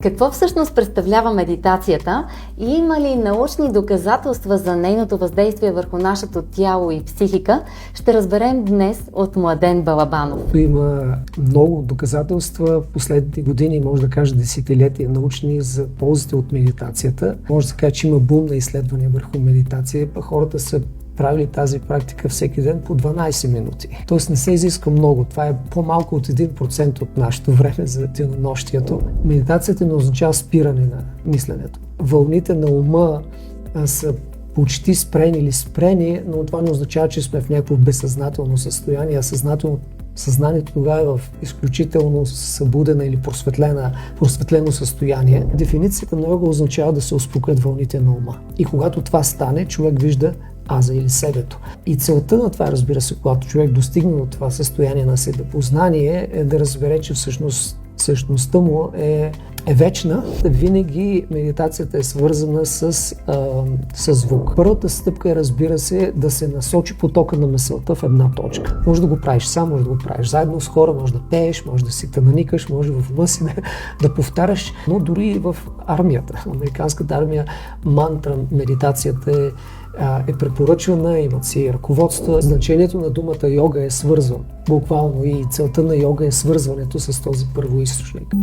Какво всъщност представлява медитацията и има ли научни доказателства за нейното въздействие върху нашето тяло и психика, ще разберем днес от Младен Балабанов. Има много доказателства в последните години, може да кажа десетилетия научни за ползите от медитацията. Може да се каже, че има бум на изследвания върху медитация, хората са правили тази практика всеки ден по 12 минути. Тоест не се изисква много. Това е по-малко от 1% от нашето време за денонощието. Медитацията не означава спиране на мисленето. Вълните на ума са почти спрени или спрени, но това не означава, че сме в някакво безсъзнателно състояние, а съзнанието тогава е в изключително събудена или просветлено състояние. Дефиницията на йога означава да се успокоят вълните на ума. И когато това стане, човек вижда аза или себето. И целта на това, разбира се, когато човек достигне до това състояние на себепознание, е да разбере, че всъщност същността му е вечна. Винаги медитацията е свързана с звук. Първата стъпка е, разбира се, да се насочи потока на мисълта в една точка. Може да го правиш сам, може да го правиш заедно с хора, може да пееш, може да си тананикаш, може в ума си да повтаряш, но дори и в армията. Американската армия мантра, медитацията е препоръчвана, имат си ръководства. Значението на думата йога е свързван. Буквално и целта на йога е свързването с този първоизточник.